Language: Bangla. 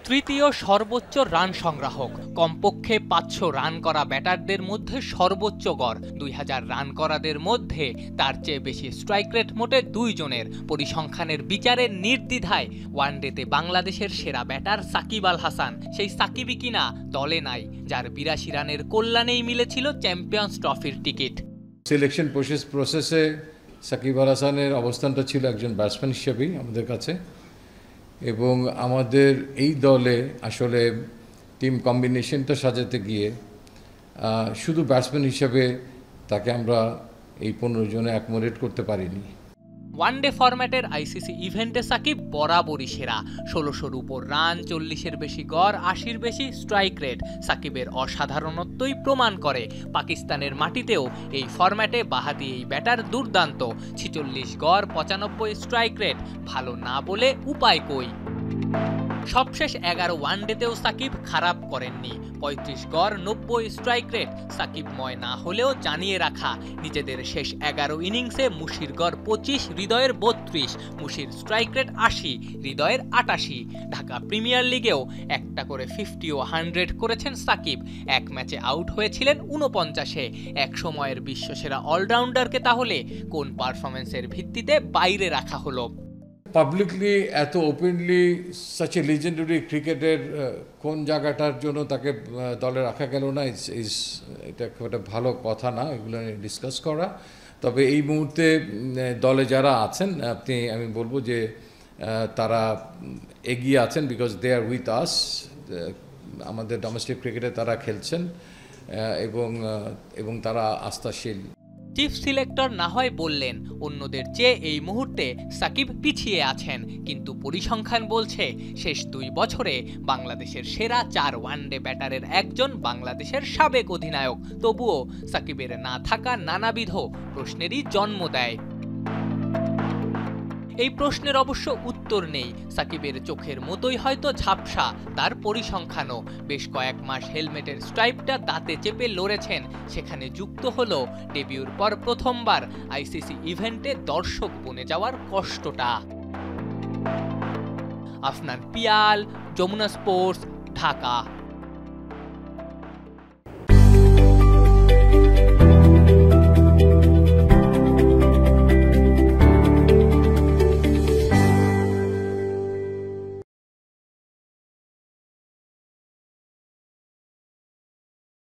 তৃতীয় সর্বোচ্চ রান সংগ্রাহক, কমপক্ষে 500 রান করা ব্যাটারদের মধ্যে সর্বোচ্চ গড়, 2000 রান করাদের মধ্যে তার চেয়ে বেশি স্ট্রাইক রেট মোটে 2 জনের। পরিসংখ্যানের বিচারে নির্দ্বিধায় ওয়ানডেতে বাংলাদেশের সেরা ব্যাটার সাকিব আল হাসান সেই সাকিবই কিনা দলে নাই, যার 82 রানের কল্যাণেই মিলেছিল চ্যাম্পিয়ন্স ট্রফির টিকিট। সিলেকশন প্রসেসে সাকিব আল হাসানের অবস্থানটা ছিল একজন ব্যাটসম্যান হিসেবেই আমাদের কাছে, এবং আমাদের এই দলে আসলে টিম কম্বিনেশনটা সাজাতে গিয়ে শুধু ব্যাটসম্যান হিসেবে তাকে আমরা এই 15 জনে অ্যাকোমোডেট করতে পারিনি। ওয়ানডে ফরম্যাটের আইসিসি ইভেন্টে সাকিব বরাবরই সেরা, 1600-র উপর রান, 40-এর বেশি গড়, 80-র বেশি স্ট্রাইক রেট সাকিবের অসাধারণত্বই প্রমাণ করে। পাকিস্তানের মাটিতেও এই ফরম্যাটে বাহাতি এই ব্যাটার দুর্দান্ত, 46 গড়, 95 স্ট্রাইক রেট, ভালো না বলে উপায় কই। সবশেষ 11 ওয়ানডেতেও সাকিব খারাপ করেননি, 35 গড়, 90 স্ট্রাইক রেট। সাকিব ময় না হলেও জানিয়ে রাখা, নিজেদের শেষ 11 ইনিংসে মুশির গড় 25, হৃদয়ের 32, মুশির স্ট্রাইক রেট 80, হৃদয়ের 88। ঢাকা প্রিমিয়ার লিগেও একটা করে 50 ও 100 করেছেন সাকিব, এক ম্যাচে আউট হয়েছিলেন 49-এ। এক সময়ের বিশ্বসেরা অলরাউন্ডারকে তাহলে কোন পারফরমেন্সের ভিত্তিতে বাইরে রাখা হলো? পাবলিকলি এত ওপেনলি সাচ এ লিজেন্ডারি ক্রিকেটের কোন জায়গাটার জন্য তাকে দলে রাখা গেল না, এটা খুব একটা ভালো কথা না এগুলো নিয়ে ডিসকাস করা। তবে এই মুহূর্তে দলে যারা আছেন আমি বলবো যে তারা এগিয়ে আছেন, because they R with us. আমাদের ডোমেস্টিক ক্রিকেটে তারা খেলছেন এবং তারা আস্থাশীল। চিফ সিলেক্টর না হয় বললেন অন্যদের চেয়ে এই মুহূর্তে সাকিব পিছিয়ে আছেন, কিন্তু পরিসংখ্যান বলছে শেষ 2 বছরে বাংলাদেশের সেরা 4 ওয়ানডে ব্যাটারের একজন বাংলাদেশের সাবেক অধিনায়ক। তবুও সাকিবের না থাকা নানাবিধ প্রশ্নেরই জন্ম দেয়। এই প্রশ্নের অবশ্য উত্তর নেই, সাকিবের চোখের মতোই হয়তো ঝাপসা তার পরিসংখ্যানও। বেশ কয়েক মাস হেলমেটের স্ট্রাইপটা দাঁতে চেপে লড়েছেন, সেখানে যুক্ত হলো ডেবিউর পর প্রথমবার আইসিসি ইভেন্টে দর্শক বনে যাওয়ার কষ্টটা। আফনান পিয়াল, যমুনা স্পোর্টস, ঢাকা।